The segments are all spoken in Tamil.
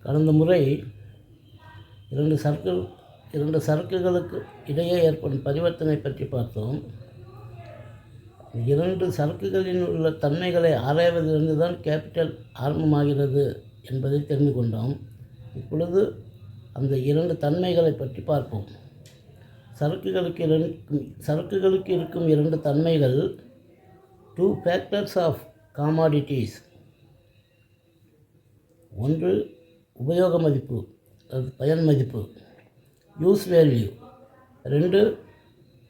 கடந்த முறை இரண்டு சரக்குகளுக்கு இடையே ஏற்படும் பரிவர்த்தனை பற்றி பார்த்தோம். இரண்டு சரக்குகளில் உள்ள தன்மைகளை ஆராய்வதிலிருந்து தான் கேபிட்டல் ஆரம்பமாகிறது என்பதை தெரிந்து கொண்டோம். இப்பொழுது அந்த இரண்டு தன்மைகளை பற்றி பார்ப்போம். சரக்குகளுக்கு இருக்கும் இரண்டு தன்மைகள், 2 factors ஆஃப் commodities. ஒன்று உபயோக மதிப்பு, அது பயன் மதிப்பு, யூஸ் வேல்யூ. 2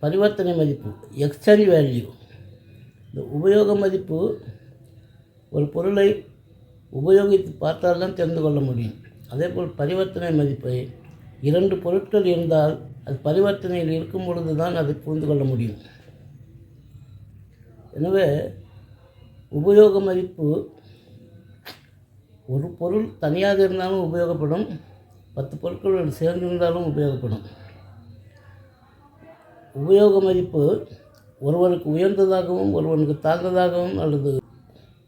பரிவர்த்தனை மதிப்பு, எக்ஸ்சேஞ்ச் வேல்யூ. இந்த உபயோக மதிப்பு ஒரு பொருளை உபயோகித்து பார்த்தால்தான் தெரிந்து கொள்ள முடியும். அதேபோல் பரிவர்த்தனை மதிப்பை 2 பொருட்கள் இருந்தால் அது பரிவர்த்தனையில் இருக்கும் பொழுது தான் அதை புரிந்து கொள்ள முடியும். எனவே உபயோக மதிப்பு ஒரு பொருள் தனியாக இருந்தாலும் உபயோகப்படும், 10 பொருட்கள் சேர்ந்திருந்தாலும் உபயோகப்படும். உபயோக மதிப்பு ஒருவருக்கு உயர்ந்ததாகவும் ஒருவனுக்கு தாழ்ந்ததாகவும், அல்லது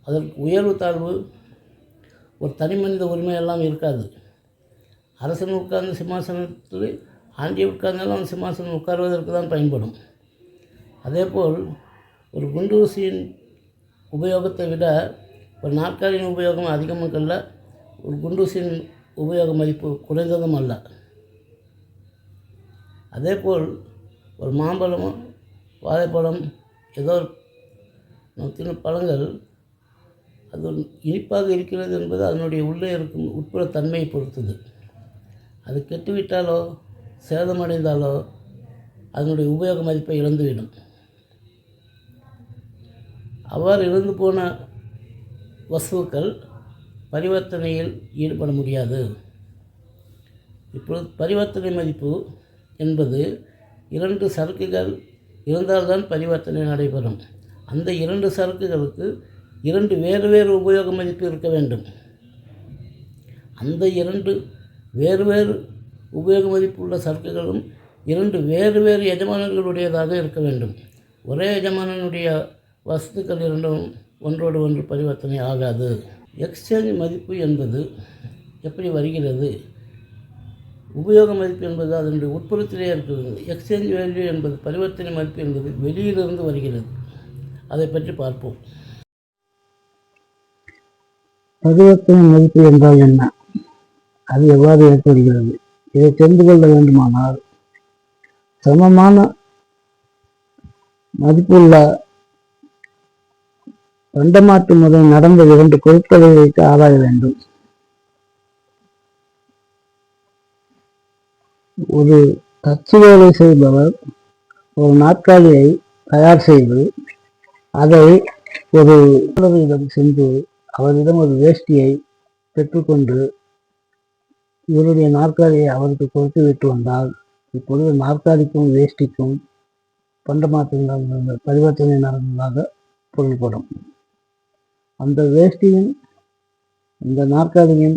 அதற்கு உயர்வு தாழ்வு, ஒரு தனி மனித உரிமையெல்லாம் இருக்காது. அரசன் உட்கார்ந்த சிம்மாசனத்தில் ஆண்டி உட்கார்ந்தாலும் அந்த சிம்மாசனம் உட்கார்வதற்கு தான் பயன்படும். அதேபோல் ஒரு குண்டூசியின் உபயோகத்தை விட ஒரு நாற்காலியின் உபயோகம் அதிகமாக அல்ல, ஒரு குண்டூசியின் உபயோக மதிப்பு குறைந்ததும் அல்ல. அதேபோல் ஒரு மாம்பழமோ வாழைப்பழம், ஏதோ தின பழங்கள் அது இனிப்பாக இருக்கிறது என்பது அதனுடைய உள்ளே இருக்கும் உட்புற தன்மையை பொறுத்தது. அது கெட்டுவிட்டாலோ சேதமடைந்தாலோ அதனுடைய உபயோக மதிப்பை இழந்துவிடும். அவ்வாறு இழந்து போன வஸ்துக்கள் பரிவர்த்தனையில் ஈடுபட முடியாது. இப்பொழுது பரிவர்த்தனை மதிப்பு என்பது 2 சரக்குகள் இருந்தால்தான் பரிவர்த்தனை நடைபெறும். அந்த 2 சரக்குகளுக்கு 2 வேறு வேறு உபயோக மதிப்பு இருக்க வேண்டும். அந்த 2 வேறு வேறு உபயோக மதிப்பு உள்ள சரக்குகளும் 2 வேறு வேறு எஜமானர்களுடையதாக இருக்க வேண்டும். ஒரே எஜமானனுடைய வஸ்துக்கள் இரண்டும் ஒன்றோடு ஒன்று பரிவர்த்தனை ஆகாது. எக்ஸ்சேஞ்ச் மதிப்பு என்பது எப்படி வருகிறது? உபயோக மதிப்பு என்பது அதனுடைய உட்புறத்திலே இருக்கிறது. எக்ஸ்சேஞ்ச் வேல்யூ என்பது பரிவர்த்தனை மதிப்பு என்பது வெளியிலிருந்து வருகிறது. அதை பற்றி பார்ப்போம். பரிவர்த்தனை மதிப்பு என்றால் என்ன? அது எவ்வாறு ஏற்படுகிறது? இதை தெரிந்து கொள்ள வேண்டுமானால் சமமான மதிப்புள்ள பண்டமாற்று முறை நடந்த 2 பொருட்களை வைத்து ஆராய வேண்டும். ஒரு தச்சு வேலை செய்பவர் ஒரு நாற்காலியை தயார் செய்து அதை ஒரு சென்று அவரிடம் ஒரு வேஷ்டியை பெற்றுக்கொண்டு இவருடைய நாற்காலியை அவருக்கு கொடுத்து விட்டு வந்தால், இப்பொழுது நாற்காலிக்கும் வேஷ்டிக்கும் பண்டமாற்று பரிவர்த்தனை நடந்ததாக பொருள்படும். அந்த வேஷ்டியும் இந்த நாற்காலியும்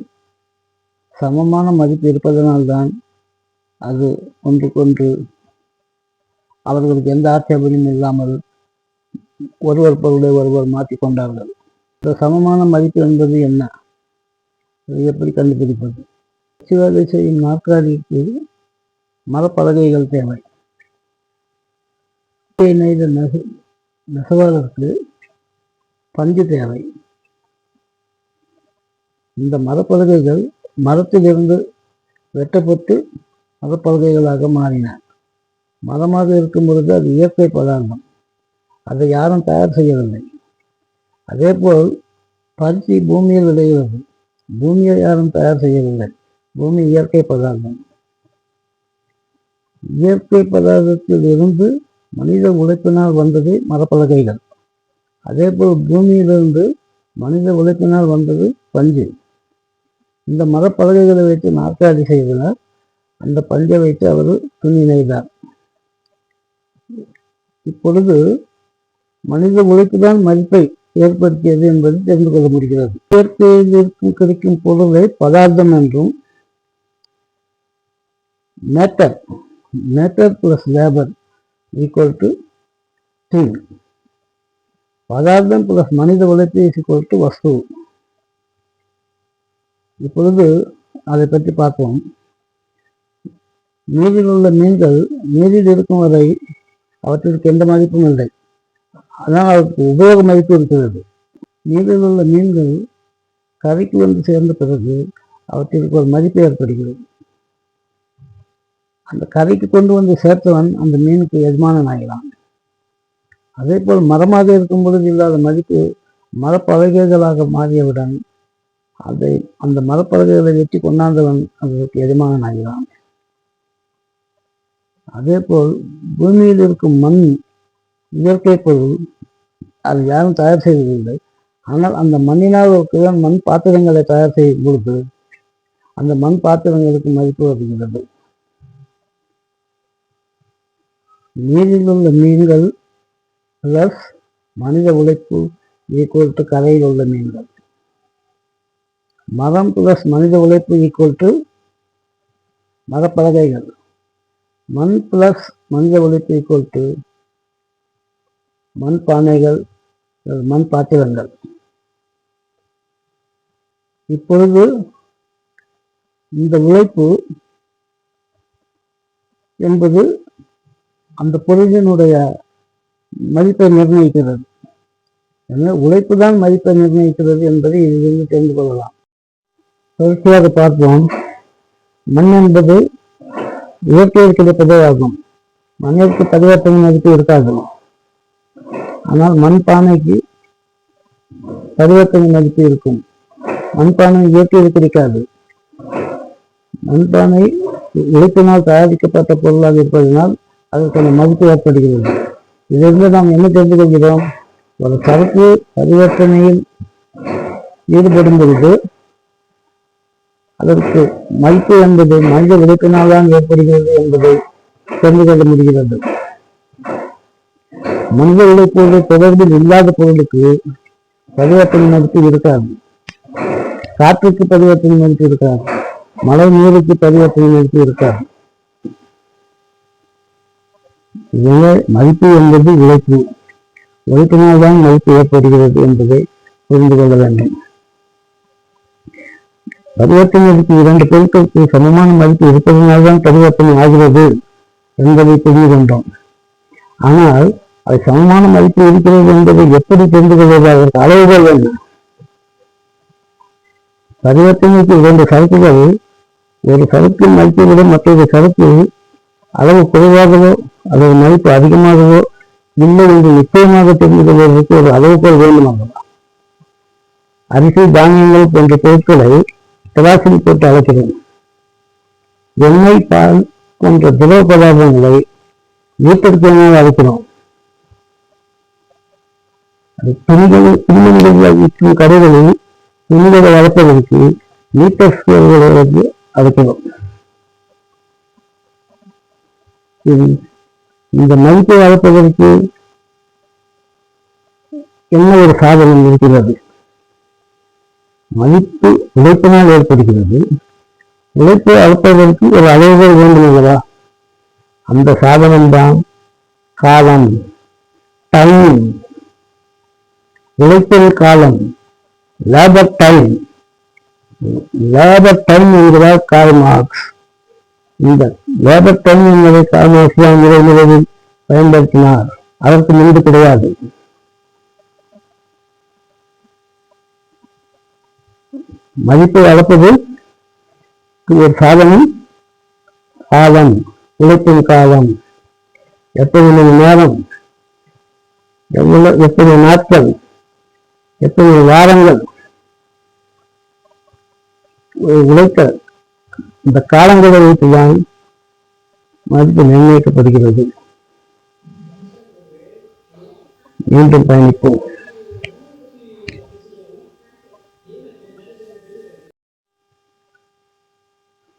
சமமான மதிப்பு இருப்பதனால்தான் அது ஒன்றுக்கொன்று அவர்களுக்கு எந்த ஆட்சேபனையும் இல்லாமல் ஒருவர் பொருளை ஒருவர் மாற்றிக்கொண்டார்கள். இந்த சமமான மதிப்பு என்பது என்ன? அதை எப்படி கண்டுபிடிப்பது? வேலை செய்யும் நாற்காலிக்கு மரப்பலகைகள் தேவை. நெய்த நெசவாளருக்கு பஞ்சு தேவை. இந்த மரப்பலகைகள் மரத்திலிருந்து வெட்டப்பட்டு மரப்பலகைகளாக மாறின. மரமாக இருக்கும் பொழுது அது இயற்கை பதார்த்தம், அதை யாரும் தயார் செய்யவில்லை. அதேபோல் பருத்தி பூமியில் விளைகிறது, பூமியை யாரும் தயார் செய்யவில்லை, பூமி இயற்கை பதார்த்தம். இயற்கை பதார்த்தத்தில் இருந்து மனித உழைப்பினால் வந்தது மரப்பலகைகள். அதேபோல் பூமியிலிருந்து மனித உழைப்பினால் வந்தது பஞ்சு. இந்த மரப்பலகைகளை வைத்து நாற்காலி செய்தனர். அந்த பஞ்சை வைத்து அவர் துணி நெய்தார். இப்பொழுது மனித உழைப்புதான் மதிப்பை ஏற்படுத்தியது என்பது தெரிந்து கொள்ள முடிகிறது. இயற்கையில் கிடைக்கும் பொருளை பதார்த்தம் என்றும், matter plus labour equal to thing, பதார்த்தம் பிளஸ் மனித உழைப்பு ஈக்குவல் டு வஸ்து. இப்பொழுது அதை பற்றி பார்ப்போம். நீரில் உள்ள மீன்கள் நீரில் இருக்கும் வரை அவற்றிற்கு எந்த மதிப்பும் இல்லை, ஆனால் அவருக்கு உபயோக மதிப்பு இருக்கிறது. நீரில் உள்ள மீன்கள் கரைக்கு வந்து சேர்ந்த பிறகு அவற்றிற்கு ஒரு மதிப்பு ஏற்படுகிறது. அந்த கரைக்கு கொண்டு வந்து சேர்த்தவன் அந்த மீனுக்கு எஜமானன் ஆகிறான். அதே போல் மரமாக இருக்கும் பொழுது இல்லாத மதிப்பு மரப்பலகைகளாக மாறியவுடன் அந்த மரப்பலகைகளை வெட்டி கொண்டாந்தவன் அதற்கு எஜமானன் ஆகிறான். அதே போல் பூமியில் இருக்கும் மண் இயற்கை பொருள், அது யாரும் தயார் செய்வதில்லை. ஆனால் அந்த மண்ணினால் ஒரு மண் பாத்திரங்களை தயார் செய்யும் பொழுது அந்த மண் பாத்திரங்களுக்கு மதிப்பு வருகிறது. நீரில் உள்ள மீன்கள் பிளஸ் மனித உழைப்பு ஈக்குவல் டு கரையில் உள்ள மீன்கள். மரம் பிளஸ் மனித உழைப்பு ஈக்குவல் டு மரப்பலகைகள். மண் பிளஸ் மனித உழைப்பு ஈக்குவல் டு மண் பானைகள், மண் பாத்திரங்கள். இப்பொழுது இந்த உழைப்பு என்பது அந்த பொருளினுடைய மதிப்பை நிர்ணயிக்கிறது. உழைப்பு தான் மதிப்பை நிர்ணயிக்கிறது என்பதை இதிலிருந்து தெரிந்து கொள்ளலாம். தொடர்ச்சியாக பார்ப்போம். மண் என்பது இயற்கையில் கிடைப்பதே ஆகும். மண்ணிற்கு பரிவர்த்தனை மதிப்பு இருக்காது. ஆனால் மண் பானைக்கு பரிவர்த்தனை மதிப்பு இருக்கும். மண்பானை இயற்கையில் கிடைக்காது. மண்பானை உழைப்பினால் தயாரிக்கப்பட்ட பொருளாக இருப்பதனால் அதற்கான மதிப்பு ஏற்படுகிறது. இதிலிருந்து நாம் என்ன தெரிந்து கொள்கிறோம்? ஒரு சரக்கு பரிவர்த்தனையில் ஈடுபடும் பொழுது அதற்கு மதிப்பு என்பது மனித உழைப்பினால் தான் ஏற்படுகிறது என்பதை தெரிந்து கொள்ள முடிகிறது. மனித உழைப்போடு தொடர்பில் இல்லாத பொருளுக்கு பரிவர்த்தனை மதிப்பு இருக்காது. காற்றுக்கு பரிவர்த்தனை மதிப்பு இருக்காது. மழை நீருக்கு பரிவர்த்தனை மதிப்பு இருக்காது. மதிப்பு என்பது உழைப்பு, உழைப்பினால்தான் மதிப்பு ஏற்படுகிறது என்பதை புரிந்து கொள்ள வேண்டும். பரிவர்த்தனை மதிப்பு இரண்டு பொருட்களுக்கு சமமான மதிப்பு இருப்பதனால்தான் பரிவர்த்தனை ஆகிறது என்பதை புரிந்து கொண்டோம். ஆனால் அது சமமான மதிப்பு இருக்கிறது என்பதை எப்படி தெரிந்து கொள்வது? அதற்கு அளவுகள் வேண்டும். பரிவர்த்தனைக்கு இரண்டு சரக்குகள் ஒரு சரக்கின் மதிப்பை விட மற்றொரு சரக்கு அளவு குறைவாகவோ அல்லது மதிப்பு அதிகமாகவோ இல்லை என்று நிச்சயமாக தெரிந்து கொள்வதற்கு ஒரு அளவுகோல் வேண்டுமாகும். அரிசி, தானியங்கள் போன்ற பொருட்களை தராசில் போட்டு அளக்கிறோம். எண்ணெய், பால் போன்ற திரவ பதார்த்தங்களை வீட்டிற்கென அழைக்கிறோம். துணிகளில் விற்கும் கடைகளில் துணிகளை வளர்ப்பதற்கு மீட்டர் ஸ்கேல்களை அழைக்கிறோம். இந்த மதிப்பை அளப்பதற்கு என்ன ஒரு சாதனம் இருக்கிறது? மதிப்பு உழைப்பினால் ஏற்படுகிறது. உழைப்பை அளப்பதற்கு ஒரு அளவுகள் வேண்டும் அல்லவா? அந்த சாதனம் தான் காலம், டைம். உழைப்பின் காலம், லேபர் டைம். லேபர் டைம் என்கிறார் கார்ல் மார்க்ஸ். இந்த லேபர் டைம் என்பதை கார்ல் மார்க்ஸ் தான் முதலில் பயன்படுத்தினார். அதற்கு முன்பு கிடையாது. மதிப்பை அளப்பது ஒரு சாதனம் காலம், உழைப்பின் காலம். எத்தனை மணி நேரம், எத்தனை நாட்கள், எத்தனை வாரங்கள் உழைத்த இந்த காலங்களை வைத்துதான் மதிப்பு நிர்ணயிக்கப்படுகிறது. மீண்டும் பயணிப்போம்.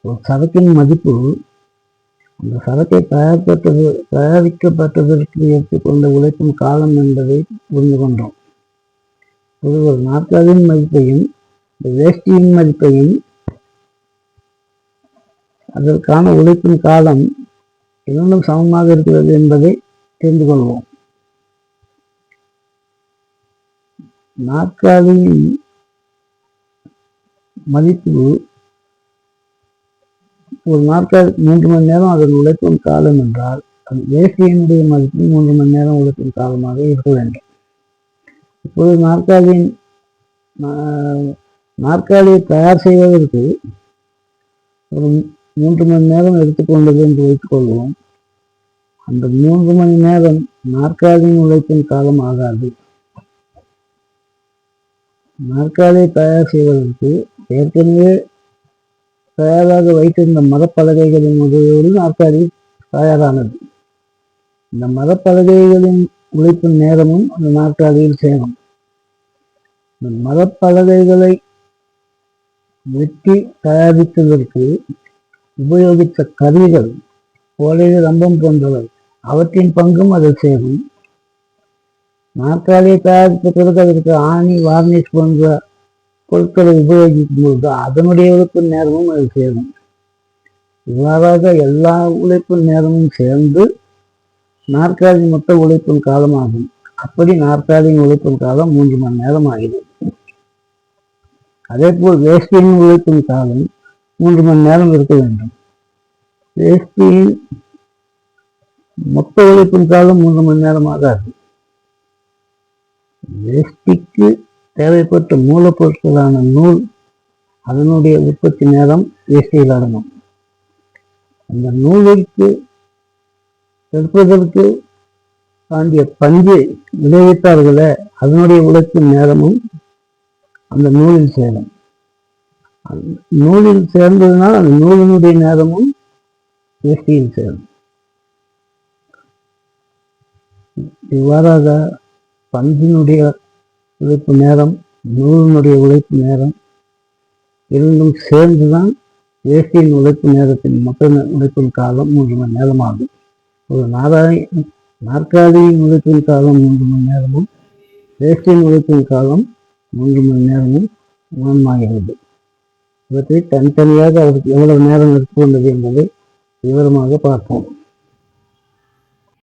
ஒரு சரக்கின் மதிப்பு அந்த சரக்கை தயாரிக்கப்பட்டதற்கு எடுத்துக்கொண்ட உழைக்கும் காலம் என்பதை புரிந்து கொண்டோம். ஒரு நாற்காலியின் மதிப்பையும் வேஷ்டியின் மதிப்பையும் அதற்கான உழைக்கும் காலம் இரண்டும் சமமாக இருக்கிறது என்பதை தெரிந்து கொள்வோம். நாற்காலியின் மதிப்பு ஒரு நாட்கள் 3 மணி நேரம் அதன் உழைக்கும் காலம் என்றால் அது வேஷ்டியினுடைய மதிப்பு 3 மணி நேரம் உழைக்கும் காலமாக இருக்க வேண்டும். இப்போது நாற்காலியை தயார் செய்வதற்கு ஒரு 3 மணி நேரம் எடுத்துக்கொண்டது என்று வைத்துக் கொள்வோம். அந்த 3 மணி நேரம் நாற்காலியின் உழைப்பின் காலம் ஆகாது. நாற்காலியை தயார் செய்வதற்கு ஏற்கனவே தயாராக வைத்திருந்த மரப்பலகைகளின் உதவியோடு நாற்காலி தயாரானது. இந்த மரப்பலகைகளின் உழைப்பின் நேரமும் அந்த நாற்காலியில் சேரும். இந்த மரப்பலகைகளை வெட்டி தயாரிப்பதற்கு உபயோகித்த கருவிகள், ஓலை, ரம்பம் போன்றவை, அவற்றின் பங்கும் அதில் சேரும். நாற்காலியை தயாரித்த பிறகு அதற்கு ஆணி, வார்னிஷ் போன்ற பொருட்களை உபயோகிக்கும் பொழுது அதனுடைய உழைப்பு நேரமும் அது சேரும். இவ்வாறாக எல்லா உழைப்பு நேரமும் சேர்ந்து நாற்காலி மொத்த உழைப்பின் காலம் ஆகும். அப்படி நாற்காலியின் உழைப்பின் காலம் 3 மணி நேரம் ஆகிறது. அதே போல் வேஷ்டியின் உழைப்பின் காலம் 3 மணி நேரம் இருக்க வேண்டும். வேஷ்டியின் மொத்த உழைப்பின் காலம் 3 மணி நேரம் ஆகாது. வேஷ்டிக்கு தேவைப்பட்ட மூலப்பொருட்களான நூல், அதனுடைய உற்பத்தி நேரம் வேஷ்டியில் அடங்கும். அந்த நூலுக்கு எடுப்பதற்கு தாண்டிய பஞ்சு விளைவித்தார்களே, அதனுடைய உழைப்பின் நேரமும் அந்த நூலில் சேரும். நூலில் சேர்ந்ததுனால் அந்த நூலினுடைய நேரமும் வேஷ்டியில் சேரும். இவ்வாறாக பஞ்சினுடைய உழைப்பு நேரம், நூலினுடைய உழைப்பு நேரம் இரண்டும் சேர்ந்துதான் வேஷ்டியின் உழைப்பு நேரத்தின் மொத்த உழைப்பின் காலம் 3 மணி நேரம் ஆகும். ஒரு நாற்காலியின் உழைப்பின் காலம் 3 மணி நேரமும் வேஷ்டியின் உழைப்பின் காலம் 3 மணி நேரமும் சமமாகிறது. இவற்றை தனித்தனியாக அவருக்கு எவ்வளவு நேரம் எடுத்துக்கொண்டது என்பதை விவரமாக பார்ப்போம்.